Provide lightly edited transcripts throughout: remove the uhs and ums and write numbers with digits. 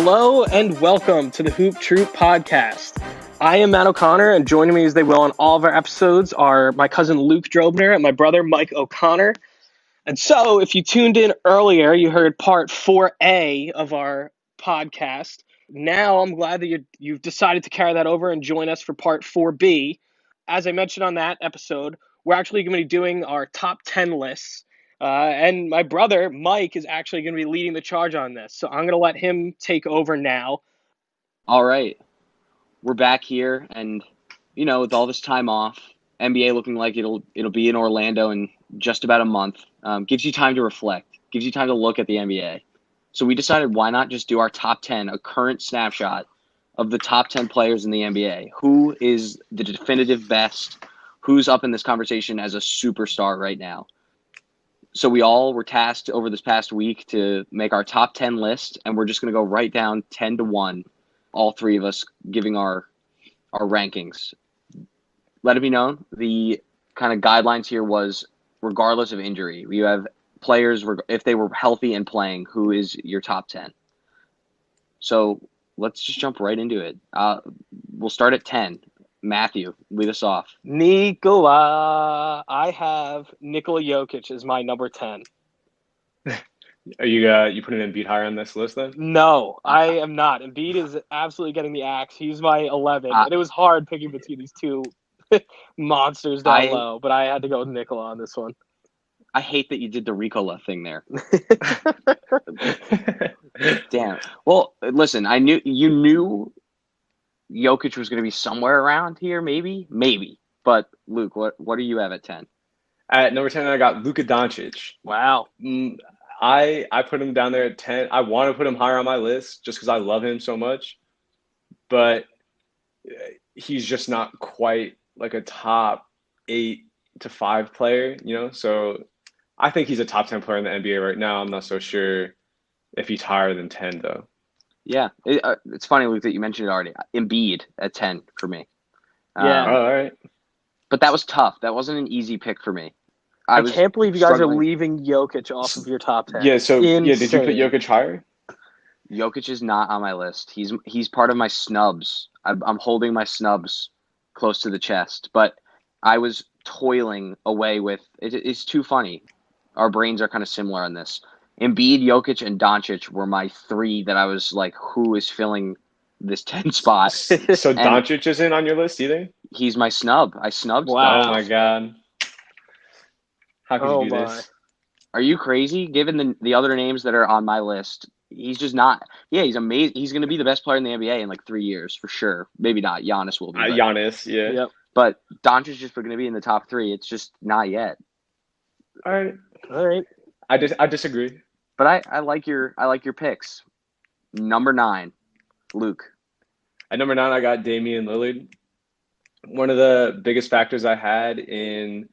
Hello and welcome to the Hoop Troop podcast. I am Matt O'Connor, and joining me as they will on all of our episodes are my cousin Luke Drobner and my brother Mike O'Connor. And so, if you tuned in earlier, you heard part 4A of our podcast. Now I'm glad that you've decided to carry that over and join us for part 4B. As I mentioned on that episode, we're actually going to be doing our top 10 lists. And my brother, Mike, is actually going to be leading the charge on this. So I'm going to let him take over now. All right. We're back here, and, with all this time off, NBA looking like it'll be in Orlando in just about a month, gives you time to reflect, gives you time to look at the NBA. So we decided why not just do our top 10, a current snapshot of the top 10 players in the NBA. Who is the definitive best? Who's up in this conversation as a superstar right now? So we all were tasked over this past week to make our top 10 list, and we're just going to go right down 10 to 1, all three of us giving our rankings. Let it be known, the kind of guidelines here was regardless of injury. You have players, if they were healthy and playing, who is your top 10. So let's just jump right into it. We'll start at 10. Matthew, lead us off. Nikola. I have Nikola Jokic as my number 10. Are you putting Embiid higher on this list then? No, I am not. Embiid is absolutely getting the axe. He's my 11. And it was hard picking between these two monsters down low, but I had to go with Nikola on this one. I hate that you did the Ricola thing there. Damn. Well, listen, you knew Jokic was going to be somewhere around here, maybe. But Luke, what do you have at 10? At number 10, I got Luka Doncic. Wow. I put him down there at 10. I want to put him higher on my list just because I love him so much, but he's just not quite like a top 8 to 5 player, So I think he's a top 10 player in the NBA right now. I'm not so sure if he's higher than 10 though. Yeah, it's funny, Luke, that you mentioned it already. Embiid at 10 for me. Yeah. All right. But that was tough. That wasn't an easy pick for me. I can't believe you guys are leaving Jokic off of your top 10. Yeah, so did you put Jokic higher? Jokic is not on my list. He's part of my snubs. I'm holding my snubs close to the chest. But I was toiling away with it. It's too funny. Our brains are kind of similar on this. Embiid, Jokic, and Doncic were my three that I was like, who is filling this 10 spot? So Doncic isn't on your list either? He's my snub. I snubbed. Wow. Oh my God. How can you do this? Are you crazy? Given the other names that are on my list, he's just not. Yeah, he's amazing. He's going to be the best player in the NBA in like 3 years for sure. Maybe not. Giannis will be. Giannis, yeah. Yep. But Doncic is going to be in the top 3. It's just not yet. All right. I disagree. But I like your picks. Number 9, Luke. At number 9, I got Damian Lillard. One of the biggest factors I had in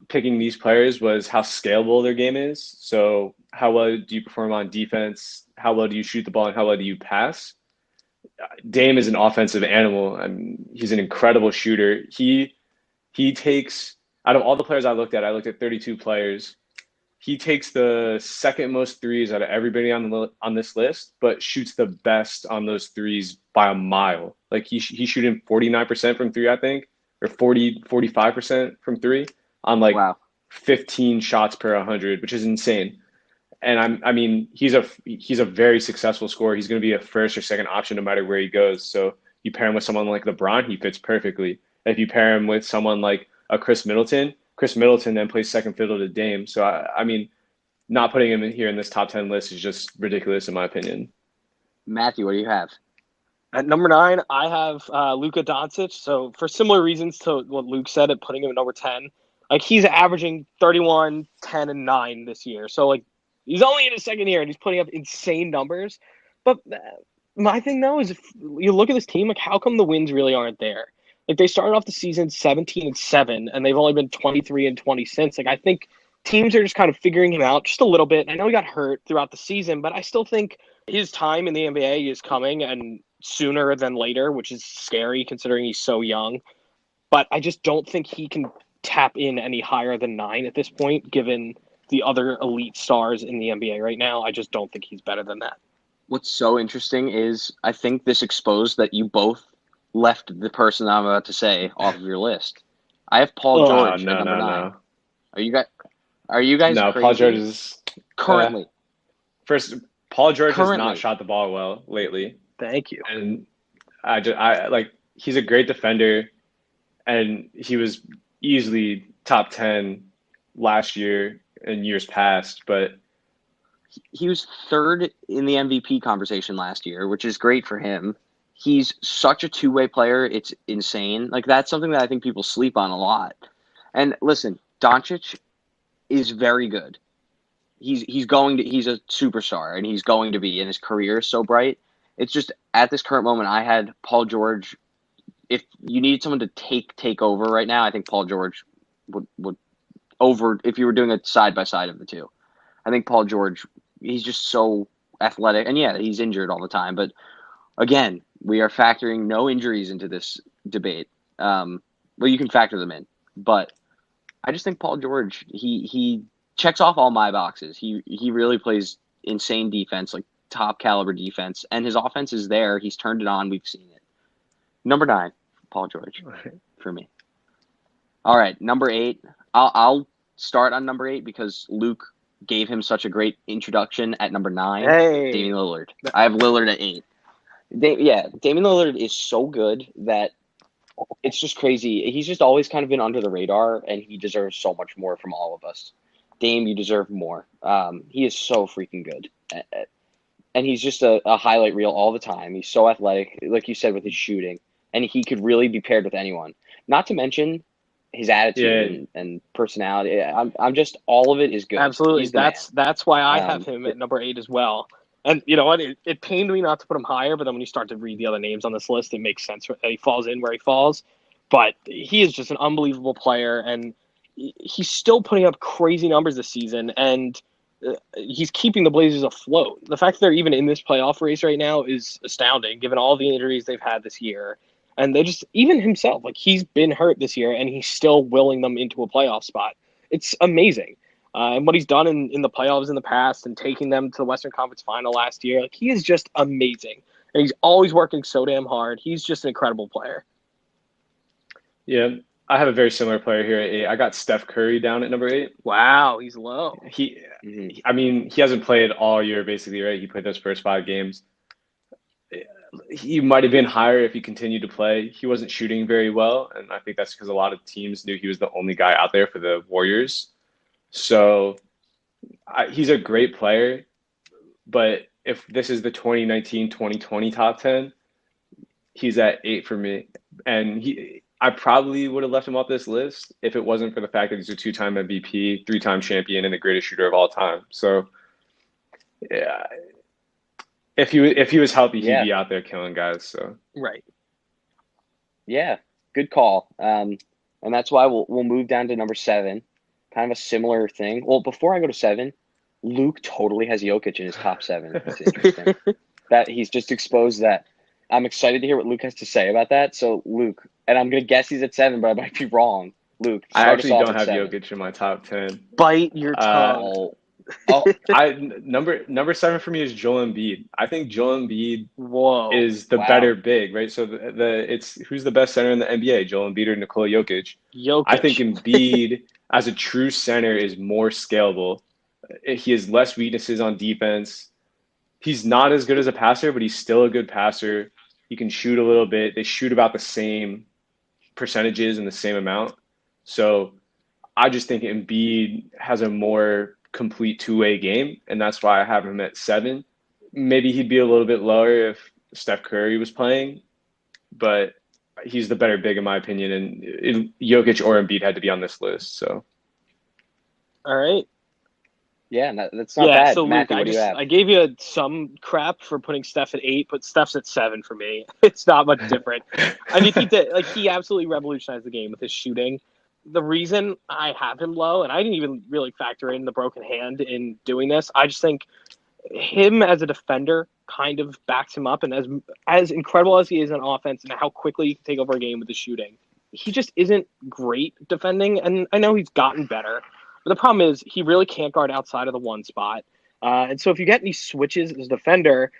picking these players was how scalable their game is. So how well do you perform on defense? How well do you shoot the ball? And how well do you pass? Dame is an offensive animal. He's an incredible shooter. He takes, out of all the players I looked at 32 players. He takes the second most threes out of everybody on this list, but shoots the best on those threes by a mile. Like he's shooting 49% from 3, I think, or 45% from 3 on 15 shots per 100, which is insane. And he's a very successful scorer. He's going to be a first or second option no matter where he goes. So you pair him with someone like LeBron, he fits perfectly. If you pair him with someone like a Chris Middleton then plays second fiddle to Dame. So, not putting him in here in this top 10 list is just ridiculous in my opinion. Matthew, what do you have? At number 9, I have Luka Doncic. So for similar reasons to what Luke said at putting him at number 10, like he's averaging 31, 10, and 9 this year. So like he's only in his second year and he's putting up insane numbers. But my thing though is if you look at this team, like how come the wins really aren't there? Like they started off the season 17-7, and they've only been 23-20 since. Like I think teams are just kind of figuring him out just a little bit. I know he got hurt throughout the season, but I still think his time in the NBA is coming and sooner than later, which is scary considering he's so young. But I just don't think he can tap in any higher than 9 at this point, given the other elite stars in the NBA right now. I just don't think he's better than that. What's so interesting is I think this exposed that you both left the person I'm about to say off of your list. I have Paul Oh, George at no, number no, 9. no. Are you guys are you guys No, Paul George crazy? is uh, Currently. first. Paul George has not Currently. shot the ball well lately, Thank you. and I like he's a great defender, and he was easily top 10 last year and years past. But He was third in the MVP conversation last year, which is great for him. He's such a two-way player, it's insane. Like that's something that I think people sleep on a lot. And listen, Doncic is very good. He's a superstar and he's going to be, and his career is so bright. It's just at this current moment I had Paul George. If you needed someone to take over right now, I think Paul George would over if you were doing a side by side of the two. I think Paul George, he's just so athletic, and yeah, he's injured all the time. But again, we are factoring no injuries into this debate. Well, you can factor them in, but I just think Paul George, he checks off all my boxes. He really plays insane defense, like top caliber defense, and his offense is there. He's turned it on. We've seen it. Number 9, Paul George, for me. All right, number 8. I'll start on number 8 because Luke gave him such a great introduction at number 9. Hey, Damian Lillard. I have Lillard at 8. Damian Lillard is so good that it's just crazy. He's just always kind of been under the radar, and he deserves so much more from all of us. Dame, you deserve more. He is so freaking good. And he's just a highlight reel all the time. He's so athletic, like you said, with his shooting. And he could really be paired with anyone. Not to mention his attitude yeah, and personality. I'm just, all of it is good. absolutely. He's the man. That's why I have Um, him at number 8 as well. And you know what? It pained me not to put him higher, but then when you start to read the other names on this list, it makes sense that he falls in where he falls. But he is just an unbelievable player, and he's still putting up crazy numbers this season, and he's keeping the Blazers afloat. The fact that they're even in this playoff race right now is astounding, given all the injuries they've had this year. And they just, even himself, like he's been hurt this year, and he's still willing them into a playoff spot. It's amazing. And what he's done in the playoffs in the past and taking them to the Western Conference Final last year, like he is just amazing. And he's always working so damn hard. He's just an incredible player. yeah. I have a very similar player here at 8. I got Steph Curry down at number 8. Wow, he's low. He, mhm. I mean, he hasn't played all year basically, right? He played those first 5 games. He might have been higher if he continued to play. He wasn't shooting very well, and I think that's because a lot of teams knew he was the only guy out there for the Warriors. So he's a great player, but if this is the 2019-2020 top 10, he's at 8 for me. And I probably would have left him off this list if it wasn't for the fact that he's a two-time MVP, three-time champion, and the greatest shooter of all time. So yeah, if he was healthy, he'd Yeah, be out there killing guys. So Right. yeah, good call. And that's why we'll move down to number 7. Kind of a similar thing. Well, before I go to 7, Luke totally has Jokic in his top 7. It's interesting that he's just exposed that. I'm excited to hear what Luke has to say about that. So, Luke, and I'm going to guess he's at 7, but I might be wrong. Luke, I start us actually off don't at have 7. Jokic in my top 10. Bite your Uh, tongue. Oh, oh, I number 7 for me is Joel Embiid. I think Joel Embiid Whoa. is the wow. better big, right? So it's who's the best center in the NBA, Joel Embiid or Nikola Jokic? I think Jokic. Embiid as a true center is more scalable. He has less weaknesses on defense. He's not as good as a passer, but he's still a good passer. He can shoot a little bit. They shoot about the same percentages and the same amount. So I just think Embiid has a more complete two-way game, and that's why I have him at 7. Maybe he'd be a little bit lower if Steph Curry was playing, but he's the better big in my opinion, and Jokic or Embiid had to be on this list. So All right. Yeah, that's not Yeah, bad. so Luke, Matthew, what do you have? I gave you some crap for putting Steph at 8, but Steph's at 7 for me. It's not much different. I mean, he absolutely revolutionized the game with his shooting. The reason I have him low, and I didn't even really factor in the broken hand in doing this, I just think him as a defender kind of backs him up, and as incredible as he is on offense and how quickly he can take over a game with his shooting, he just isn't great defending, and I know he's gotten better. But the problem is he really can't guard outside of the one spot. And so if you get any switches as a defender,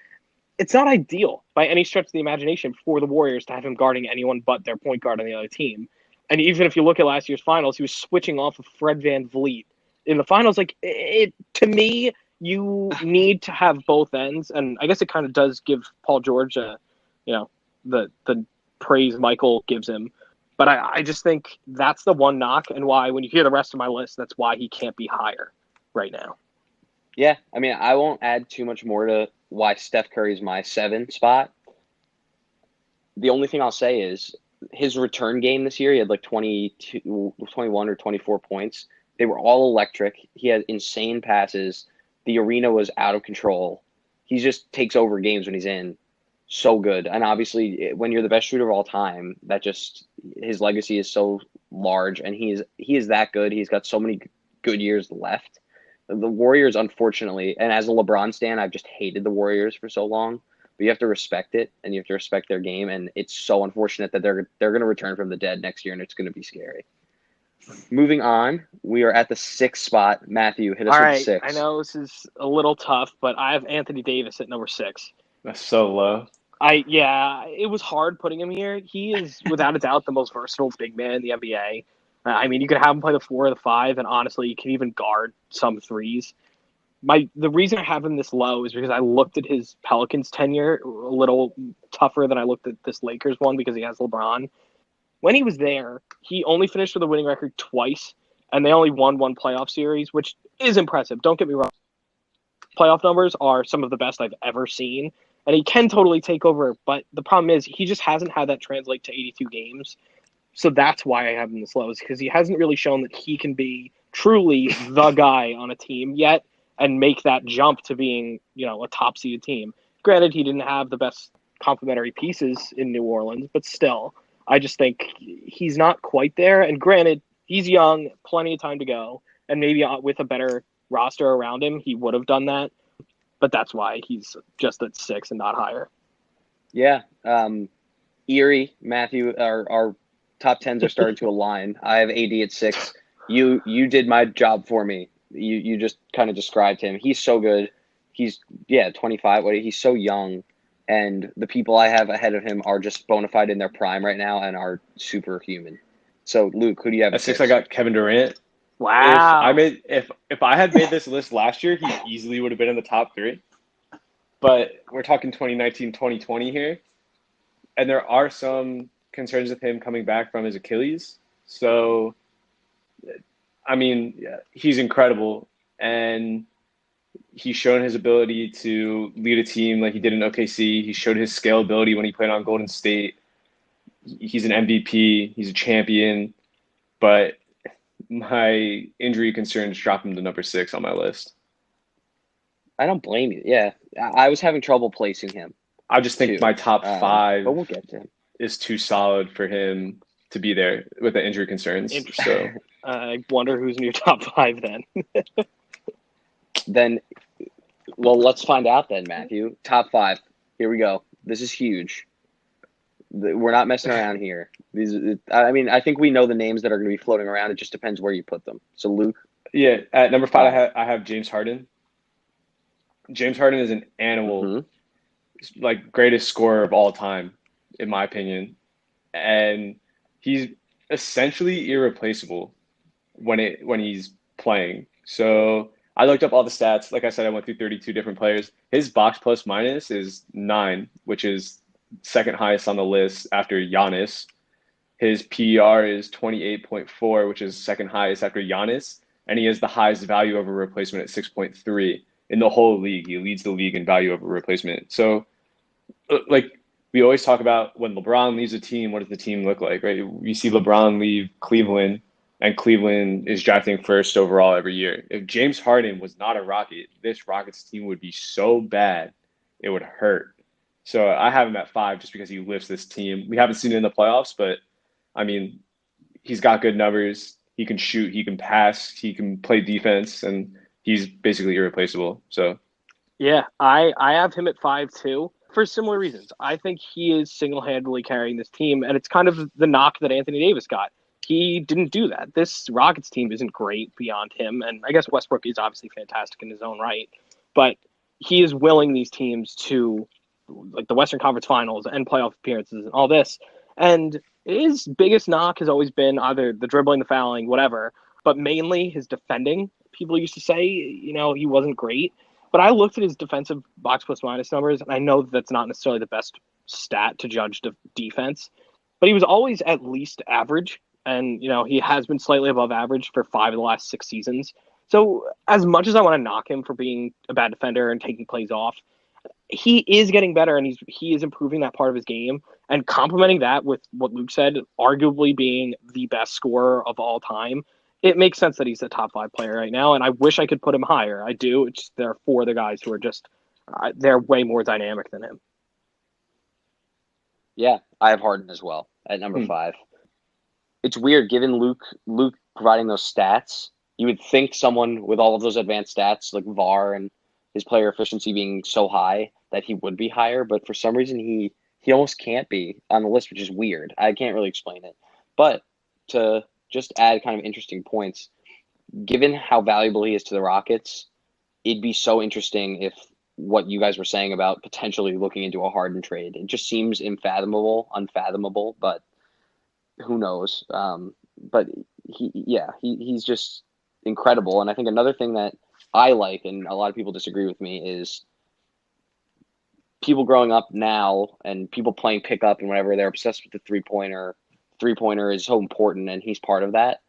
it's not ideal by any stretch of the imagination for the Warriors to have him guarding anyone but their point guard on the other team. And even if you look at last year's finals, he was switching off of Fred VanVleet in the finals. Like it to me, you need to have both ends, and I guess it kind of does give Paul George, the praise Michael gives him. But I just think that's the one knock, and why when you hear the rest of my list, that's why he can't be higher right now. Yeah, I mean, I won't add too much more to why Steph Curry's my 7 spot. The only thing I'll say is his return game this year, he had like 22, 21 or 24 points. They were all electric. He had insane passes. The arena was out of control. He just takes over games when he's in. So good. And obviously, when you're the best shooter of all time, his legacy is so large, and he is that good. He's got so many good years left. The Warriors, unfortunately, and as a LeBron stan, I've just hated the Warriors for so long. But you have to respect it, and you have to respect their game. And it's so unfortunate that they're going to return from the dead next year, and it's going to be scary. Moving on, we are at the 6th spot. Matthew, hit us with 6. I know this is a little tough, but I have Anthony Davis at number 6. That's so low. It was hard putting him here. He is without a doubt the most versatile big man in the NBA. I mean, you could have him play the 4 or the 5, and honestly, you can even guard some threes. The reason I have him this low is because I looked at his Pelicans tenure a little tougher than I looked at this Lakers one because he has LeBron. When he was there, he only finished with a winning record twice, and they only won one playoff series, which is impressive. Don't get me wrong. Playoff numbers are some of the best I've ever seen, and he can totally take over, but the problem is he just hasn't had that translate to 82 games. So that's why I have him this low, is because he hasn't really shown that he can be truly the guy on a team yet and make that jump to being, a top-seeded team. Granted, he didn't have the best complementary pieces in New Orleans, but still, I just think he's not quite there. And granted, he's young, plenty of time to go, and maybe with a better roster around him, he would have done that. But that's why he's just at 6 and not higher. Yeah. Eerie, Matthew, our top 10s are starting to align. I have AD at 6. You did my job for me. You just kind of described him. He's so good. He's 25. He's so young, and the people I have ahead of him are just bona fide in their prime right now and are superhuman. So Luke, who do you have At 6? I got Kevin Durant. Wow. If I had made this list last year, he easily would have been in the top 3. But we're talking 2019, 2020 here, and there are some concerns with him coming back from his Achilles. So, I mean, he's incredible, and he's shown his ability to lead a team like he did in OKC. He showed his scalability when he played on Golden State. He's an MVP. He's a champion. But my injury concerns drop him to number 6 on my list. I don't blame you. Yeah, I was having trouble placing him. I just think my top 5 but we'll get to him. Is too solid for him to be there with the injury concerns. So I wonder who's in your top 5 then. Well, let's find out then, Matthew. Top 5. Here we go. This is huge. We're not messing around here. I think we know the names that are going to be floating around. It just depends where you put them. So, Luke? Yeah, at number 5, I have James Harden. James Harden is an animal, like greatest scorer of all time, in my opinion. And he's essentially irreplaceable when he's playing. So I looked up all the stats. Like I said, I went through 32 different players. His box plus minus is 9, which is second highest on the list after Giannis. His PER is 28.4, which is second highest after Giannis. And he has the highest value over replacement at 6.3 in the whole league. He leads the league in value over replacement. So, like, we always talk about when LeBron leaves a team, what does the team look like, right? We see LeBron leave Cleveland, and Cleveland is drafting first overall every year. If James Harden was not a Rocket, this Rockets team would be so bad, it would hurt. So I have him at 5 just because he lifts this team. We haven't seen it in the playoffs, but, I mean, he's got good numbers. He can shoot, he can pass, he can play defense, and he's basically irreplaceable. So, yeah, I have him at 5 too for similar reasons. I think he is single-handedly carrying this team, and it's kind of the knock that Anthony Davis got. He didn't do that. This Rockets team isn't great beyond him, and I guess Westbrook is obviously fantastic in his own right, but he is willing these teams to like the Western Conference Finals and playoff appearances and all this. And his biggest knock has always been either the dribbling, the fouling, whatever, but mainly his defending. People used to say, he wasn't great. But I looked at his defensive box plus minus numbers, and I know that's not necessarily the best stat to judge defense, but he was always at least average. And, he has been slightly above average for 5 of the last 6 seasons. So as much as I want to knock him for being a bad defender and taking plays off, he is getting better, and he is improving that part of his game, and complementing that with what Luke said, arguably being the best scorer of all time. It makes sense that he's a top 5 player right now, and I wish I could put him higher. I do. It's there are 4 other guys who are just they're way more dynamic than him. Yeah, I have Harden as well at number 5. It's weird, given Luke providing those stats. You would think someone with all of those advanced stats, like VAR and his player efficiency being so high, that he would be higher. But for some reason, he almost can't be on the list, which is weird. I can't really explain it. But to just add kind of interesting points, given how valuable he is to the Rockets, it'd be so interesting if what you guys were saying about potentially looking into a Harden trade. It just seems unfathomable, but who knows? But he's just incredible. And I think another thing that I like, and a lot of people disagree with me, is people growing up now and people playing pickup and whatever, they're obsessed with the three-pointer. Three-pointer is so important, and he's part of that.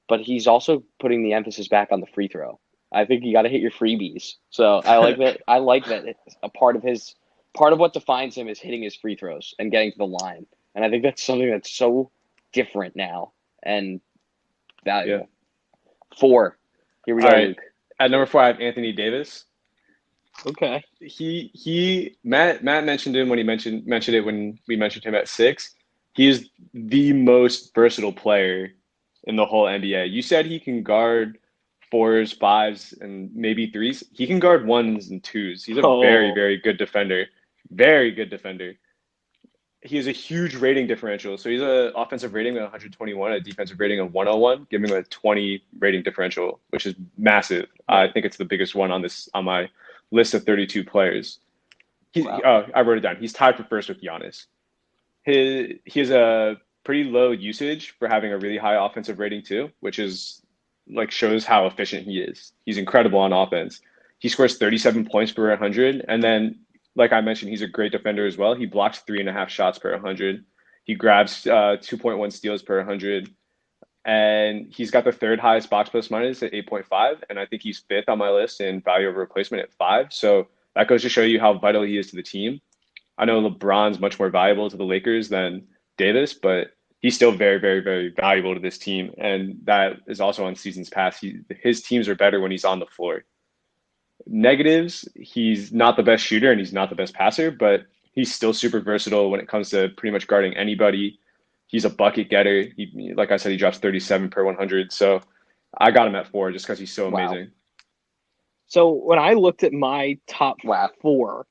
But he's also putting the emphasis back on the free throw. I think you got to hit your freebies. So I like that. I like that a part of what defines him is hitting his free throws and getting to the line. And I think that's something that's so different now and valuable. Yeah. 4. Here we go, right. Luke. At number 4, I have Anthony Davis. Okay. Matt mentioned him when he mentioned it when we mentioned him at 6. He is the most versatile player in the whole NBA. You said he can guard 4s, 5s, and maybe 3s. He can guard 1s and 2s. He's a very, very good defender. Very good defender. He has a huge rating differential. So he's an offensive rating of 121, a defensive rating of 101, giving him a 20 rating differential, which is massive. I think it's the biggest one on my list of 32 players. I wrote it down. He's tied for first with Giannis. He has a pretty low usage for having a really high offensive rating too, which is shows how efficient he is. He's incredible on offense. He scores 37 points per 100, and then, like I mentioned, he's a great defender as well. He blocks 3.5 shots per 100. He grabs 2.1 steals per 100. And he's got the 3rd highest box plus minus at 8.5. And I think he's 5th on my list in value over replacement at 5. So that goes to show you how vital he is to the team. I know LeBron's much more valuable to the Lakers than Davis, but he's still very, very, very valuable to this team. And that is also on seasons past. His teams are better when he's on the floor. Negatives, he's not the best shooter and he's not the best passer, but he's still super versatile when it comes to pretty much guarding anybody. He's a bucket getter. Like I said, he drops 37 per 100. So I got him at 4 just because he's so amazing. So when I looked at my top 4,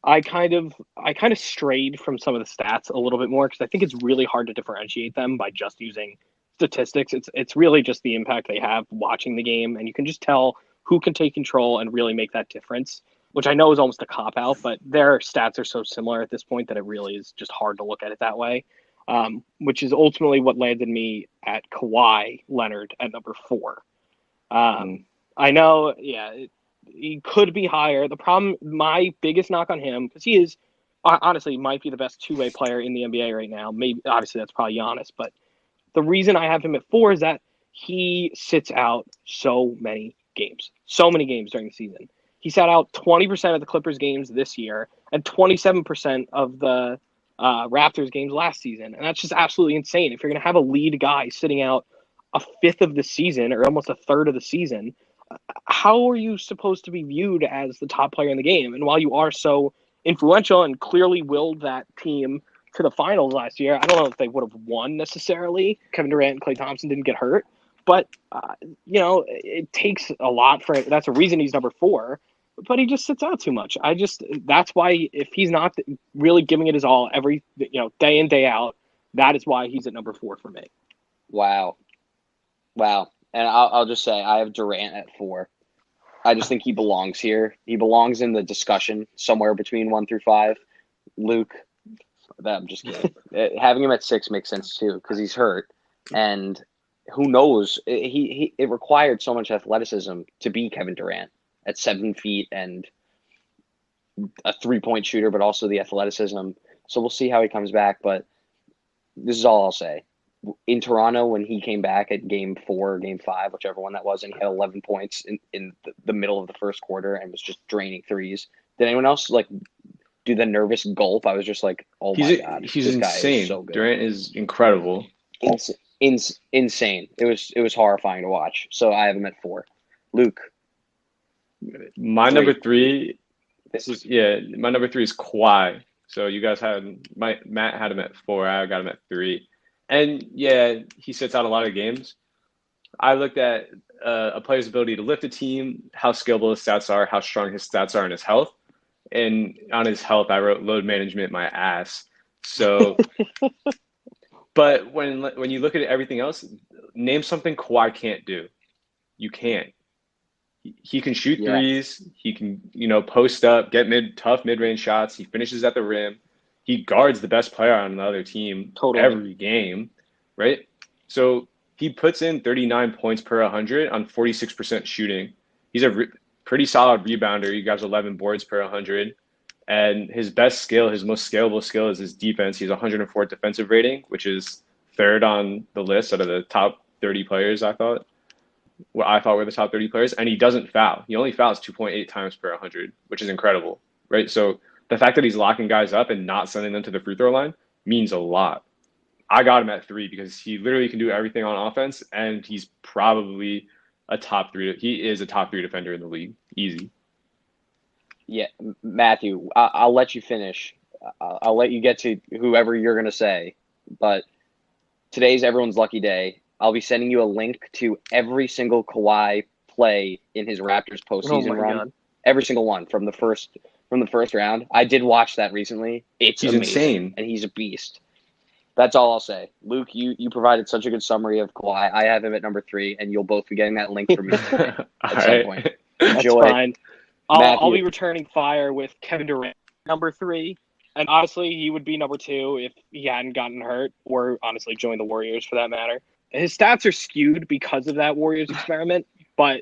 I kind of strayed from some of the stats a little bit more because I think it's really hard to differentiate them by just using statistics. It's really just the impact they have watching the game, and you can just tell who can take control and really make that difference, which I know is almost a cop-out, but their stats are so similar at this point that it really is just hard to look at it that way, which is ultimately what landed me at Kawhi Leonard at number 4. I know, he could be higher. The problem, my biggest knock on him, because he is, honestly, might be the best two-way player in the NBA right now. Maybe, obviously, that's probably Giannis, but the reason I have him at 4 is that he sits out so many games during the season. He sat out 20% of the Clippers games this year and 27% of the Raptors games last season. And that's just absolutely insane. If you're going to have a lead guy sitting out a fifth of the season or almost a third of the season, how are you supposed to be viewed as the top player in the game? And while you are so influential and clearly willed that team to the finals last year, I don't know if they would have won necessarily. Kevin Durant and Klay Thompson didn't get hurt. But, it takes a lot for it. That's a reason he's number 4. But he just sits out too much. That's why if he's not really giving it his all every, day in, day out, that is why he's at number 4 for me. Wow. And I'll just say I have Durant at 4. I just think he belongs here. He belongs in the discussion somewhere between 1 through 5. Luke. I'm just kidding. Having him at 6 makes sense too because he's hurt, and who knows? It required so much athleticism to be Kevin Durant at 7 feet and a 3-point shooter, but also the athleticism. So we'll see how he comes back. But this is all I'll say. In Toronto, when he came back at game 4 or game 5, whichever one that was, and he had 11 points in the middle of the first quarter and was just draining threes. Did anyone else do the nervous gulp? I was just like, oh my God. He's this insane. Guy is so good. Durant is incredible. Insane. It was horrifying to watch. So I have him at 4. Luke. My 3. number 3 my number 3 is Kawhi. So you guys Matt had him at 4. I got him at 3. And yeah, he sits out a lot of games. I looked at a player's ability to lift a team, how scalable his stats are, how strong his stats are, and his health. And on his health, I wrote load management my ass. So, but when you look at everything else, name something Kawhi can't do. You can't. He can shoot threes. He can, post up, get tough mid-range shots. He finishes at the rim. He guards the best player on the other team every game, right? So he puts in 39 points per 100 on 46% shooting. He's a pretty solid rebounder. He grabs 11 boards per 100. And his best skill, his most scalable skill is his defense. He's 104 defensive rating, which is 3rd on the list out of the top 30 players, I thought. What I thought were the top 30 players. And he doesn't foul. He only fouls 2.8 times per 100, which is incredible, right? So the fact that he's locking guys up and not sending them to the free throw line means a lot. I got him at 3 because he literally can do everything on offense, and he's probably a top 3. He is a top 3 defender in the league. Easy. Yeah, Matthew, I'll let you finish. I'll let you get to whoever you're going to say. But today's everyone's lucky day. I'll be sending you a link to every single Kawhi play in his Raptors postseason run. God. Every single one from the first round. I did watch that recently. He's amazing, insane, and he's a beast. That's all I'll say. Luke, you provided such a good summary of Kawhi. I have him at number 3, and you'll both be getting that link from me at some point. Enjoy. That's fine. I'll be returning fire with Kevin Durant, number 3. And honestly, he would be number 2 if he hadn't gotten hurt, or honestly joined the Warriors for that matter. His stats are skewed because of that Warriors experiment, but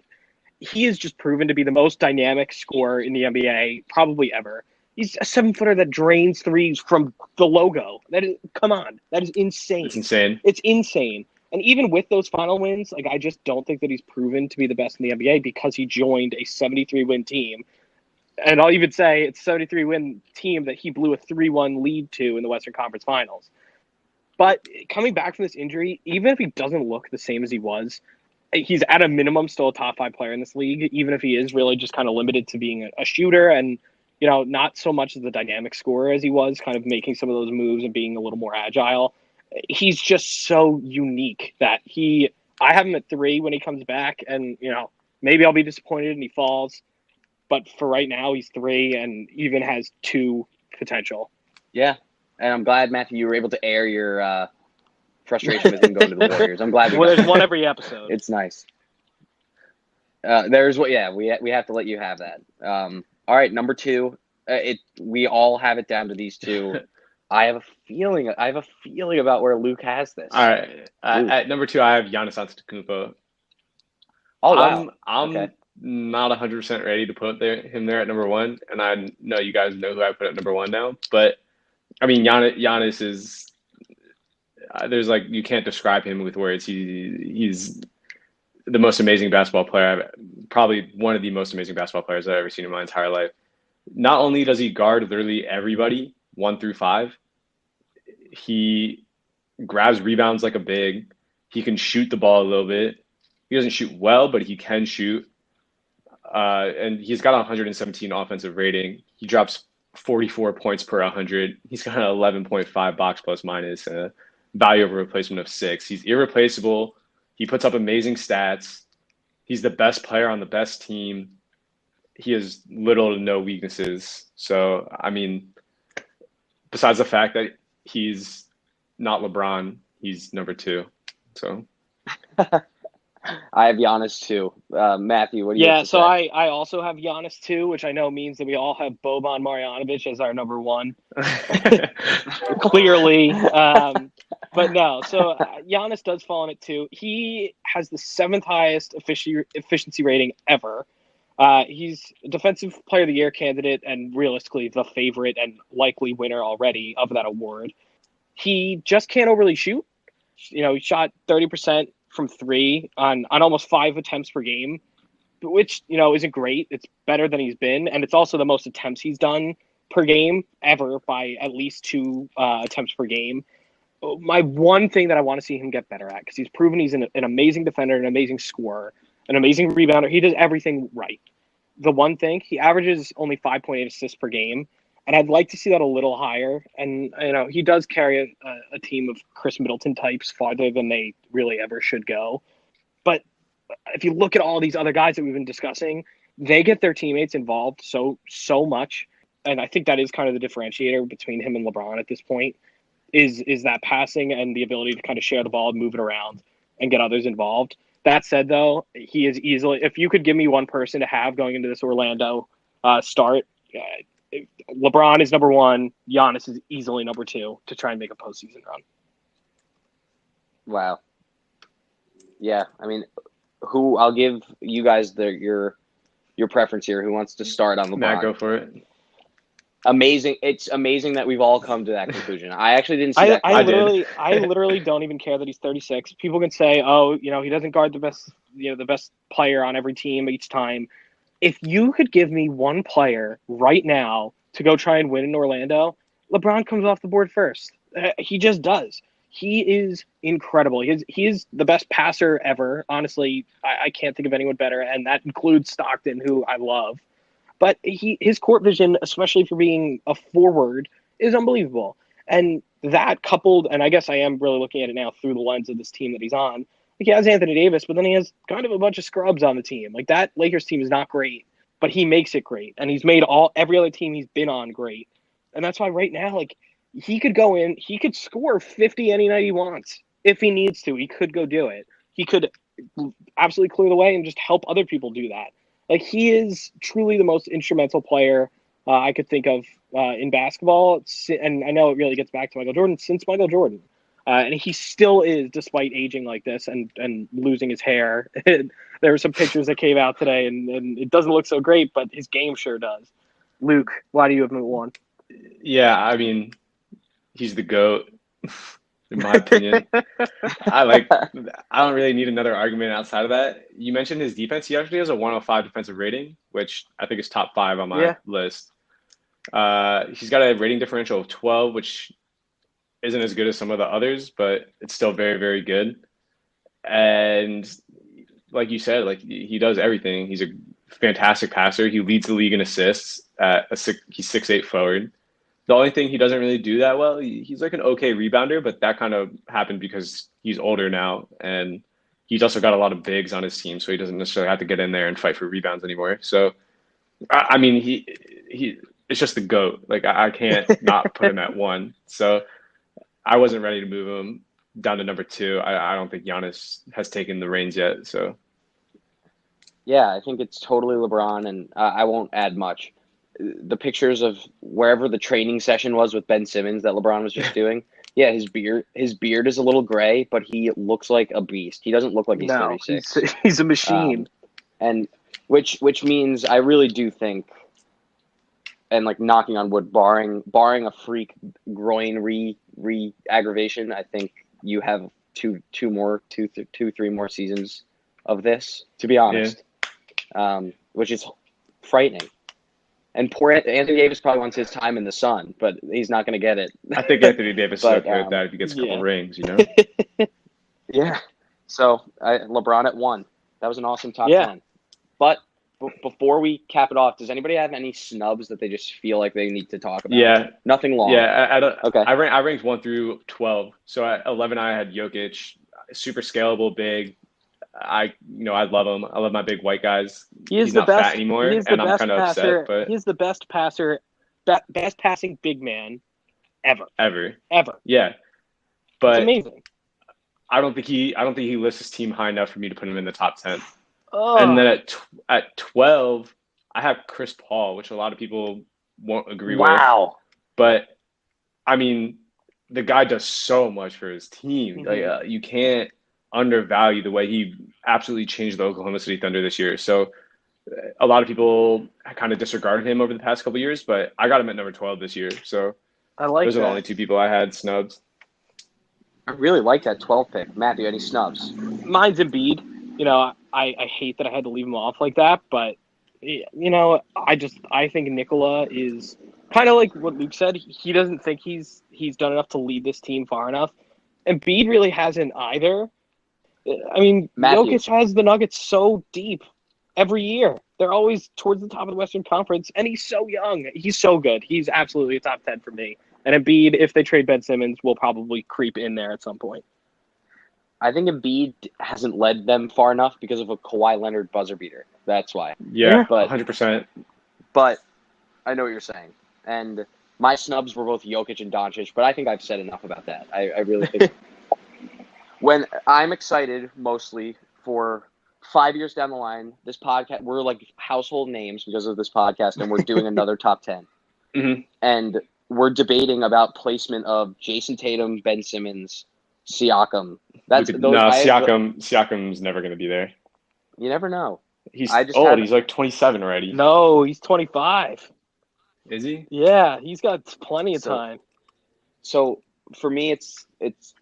he is just proven to be the most dynamic scorer in the NBA probably ever. He's a 7-footer that drains threes from the logo. Come on. That is insane. It's insane. It's insane. And even with those final wins, I just don't think that he's proven to be the best in the NBA because he joined a 73-win team. And I'll even say it's a 73-win team that he blew a 3-1 lead to in the Western Conference Finals. But coming back from this injury, even if he doesn't look the same as he was, he's at a minimum still a top 5 player in this league, even if he is really just kind of limited to being a shooter and, not so much as the dynamic scorer as he was, kind of making some of those moves and being a little more agile. He's just so unique that I have him at 3 when he comes back, and, maybe I'll be disappointed and he falls. But for right now, he's 3 and even has 2 potential. Yeah. And I'm glad, Matthew, you were able to air your frustration with him going to the Warriors. I'm glad. There's one every episode. It's nice. We have to let you have that. All right, number 2. We all have it down to these 2. I have a feeling about where Luke has this. All right, at number 2, I have Giannis Antetokounmpo. Oh wow. I'm okay. Not 100% ready to put him there at number 1, and I know you guys know who I put at number 1 now, but. I mean, Giannis is. There's you can't describe him with words. He's the most amazing basketball player. Probably one of the most amazing basketball players I've ever seen in my entire life. Not only does he guard literally everybody 1 through 5, he grabs rebounds like a big. He can shoot the ball a little bit. He doesn't shoot well, but he can shoot. And he's got 117 offensive rating. He drops 44 points per 100. He's got an 11.5 box plus minus and a value over replacement of 6. He's irreplaceable. He puts up amazing stats. He's the best player on the best team. He has little to no weaknesses. So, I mean, besides the fact that he's not LeBron, he's number 2. So, I I have Giannis too. Matthew, what do you have Yeah, to so say? I also have Giannis too, which I know means that we all have Boban Marjanovic as our number one. Clearly. But no, so Giannis does fall in it too. He has the seventh highest efficiency rating ever. He's a Defensive Player of the Year candidate and realistically the favorite and likely winner already of that award. He just can't overly shoot. He shot 30% from three on almost 5 attempts per game, which, isn't great. It's better than he's been. And it's also the most attempts he's done per game ever by at least 2 attempts per game. My one thing that I want to see him get better at, because he's proven he's an amazing defender, an amazing scorer, an amazing rebounder. He does everything right. The one thing, he averages only 5.8 assists per game, and I'd like to see that a little higher. And, he does carry a team of Chris Middleton types farther than they really ever should go. But if you look at all these other guys that we've been discussing, they get their teammates involved so much. And I think that is kind of the differentiator between him and LeBron at this point. Is that passing and the ability to kind of share the ball, move it around, and get others involved. That said, though, he is easily, if you could give me one person to have going into this Orlando start, LeBron is number one. Giannis is easily number two to try and make a postseason run. Wow. Yeah, I mean, I'll give you guys your preference here. Who wants to start on LeBron? Matt, go for it. Amazing. It's amazing that we've all come to that conclusion. I actually didn't see that. I literally don't even care that he's 36. People can say, "Oh, he doesn't guard the best player on every team each time." If you could give me one player right now to go try and win in Orlando, LeBron comes off the board first. He just does. He is incredible. He is the best passer ever. Honestly, I can't think of anyone better, and that includes Stockton, who I love. But his court vision, especially for being a forward, is unbelievable. And that coupled, and I guess I am really looking at it now through the lens of this team that he's on. Like, he has Anthony Davis, but then he has kind of a bunch of scrubs on the team. Like, that Lakers team is not great, but he makes it great. And he's made every other team he's been on great. And that's why right now, like, he could go in, he could score 50 any night he wants. If he needs to, he could go do it. He could absolutely clear the way and just help other people do that. Like, he is truly the most instrumental player I could think of in basketball. And I know it really gets back to Michael Jordan, since Michael Jordan. And he still is, despite aging like this and losing his hair. There were some pictures that came out today, and it doesn't look so great, but his game sure does. Luke, why do you have number one? Yeah, I mean, he's the GOAT, in my opinion. I don't really need another argument outside of that. You mentioned his defense. He actually has a 105 defensive rating, which I think is top 5 on my list. He's got a rating differential of 12, which isn't as good as some of the others, but it's still very, very good. And like you said, like, he does everything. He's a fantastic passer. He leads the league in assists he's 6'8" forward. The only thing he doesn't really do that well, he's like an okay rebounder, but that kind of happened because he's older now, and he's also got a lot of bigs on his team, so he doesn't necessarily have to get in there and fight for rebounds anymore. So, I mean, he it's just the GOAT. Like, I can't not put him at 1. So I wasn't ready to move him down to number 2. I don't think Giannis has taken the reins yet. So yeah, I think it's totally LeBron, and I won't add much. The pictures of wherever the training session was with Ben Simmons that LeBron was just doing. Yeah, his beard is a little gray, but he looks like a beast. He doesn't look like he's 36. He's a machine. And which means I really do think, and like knocking on wood, barring a freak groin re-aggravation, I think you have three more seasons of this, to be honest. Yeah. Which is frightening. And poor Anthony Davis probably wants his time in the sun, but he's not going to get it. I think Anthony Davis is okay with that if he gets a couple rings, Yeah. So LeBron at 1. That was an awesome top 10. But before we cap it off, does anybody have any snubs that they just feel like they need to talk about? Yeah. Nothing long. Yeah. Okay. I ranked 1 through 12. So at 11, I had Jokic, super scalable, big. I love him. I love my big white guys. He's not fat anymore, and I'm kind of upset. But he's the best passer, best passing big man ever. Ever. Yeah, but it's amazing. I don't think he lists his team high enough for me to put him in the top 10. Oh, And then at 12, I have Chris Paul, which a lot of people won't agree with. Wow. But I mean, the guy does so much for his team. Like you can't undervalue the way he absolutely changed the Oklahoma City Thunder this year. So a lot of people kind of disregarded him over the past couple of years, but I got him at number 12 this year. So I like those are that. the only two people I had snubs. I really like that 12 pick. Matthew, any snubs? Mine's Embiid. You know, I hate that I had to leave him off like that, but you know, I think Nikola is kind of like what Luke said. He doesn't think he's done enough to lead this team far enough. Embiid really hasn't either. I mean, Matthew. Jokic has the Nuggets so deep every year. They're always towards the top of the Western Conference, and he's so young. He's so good. He's absolutely a top 10 for me. And Embiid, if they trade Ben Simmons, will probably creep in there at some point. I think Embiid hasn't led them far enough because of a Kawhi Leonard buzzer beater. That's why. Yeah, But 100%. But I know what you're saying. And my snubs were both Jokic and Doncic, but I think I've said enough about that. I really think when I'm excited mostly for 5 years down the line, this podcast, we're like household names because of this podcast, and we're doing another top 10. Mhm. And we're debating about placement of Jason Tatum, Ben Simmons, Siakam. Siakam's never going to be there. You never know. He's I just old. haven't. He's like 27 already. No, he's 25. Is he? Yeah, he's got plenty of So- time. So for me, it's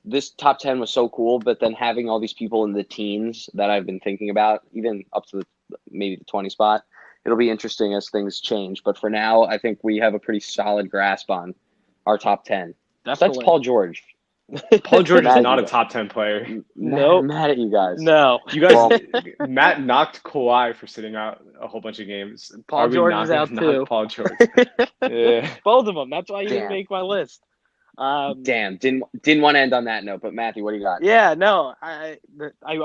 this top 10 was so cool, but then having all these people in the teens that I've been thinking about, even up to maybe the 20 spot, it'll be interesting as things change. But for now, I think we have a pretty solid grasp on our top 10. That's Definitely. Paul George. Paul George is Mad not at a top 10 player. Nope. Mad at you guys. No. You guys, Well- Matt knocked Kawhi for sitting out a whole bunch of games. Paul Are we George not is gonna out knock too. Paul George. Yeah. Both of them. That's why you Damn. didn't make my list. Damn, didn't want to end on that note, but Matthew, what do you got? Yeah, no, I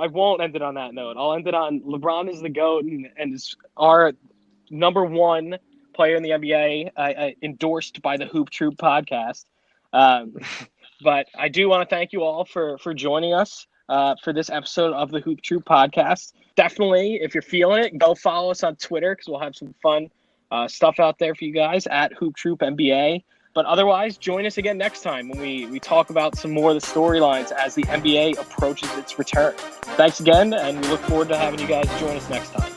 won't end it on that note. I'll end it on LeBron is the GOAT and is our number one player in the NBA, endorsed by the Hoop Troop podcast. But I do want to thank you all for joining us for this episode of the Hoop Troop podcast. Definitely, if you're feeling it, go follow us on Twitter because we'll have some fun stuff out there for you guys at Hoop Troop NBA. But otherwise, join us again next time when we talk about some more of the storylines as the NBA approaches its return. Thanks again, and we look forward to having you guys join us next time.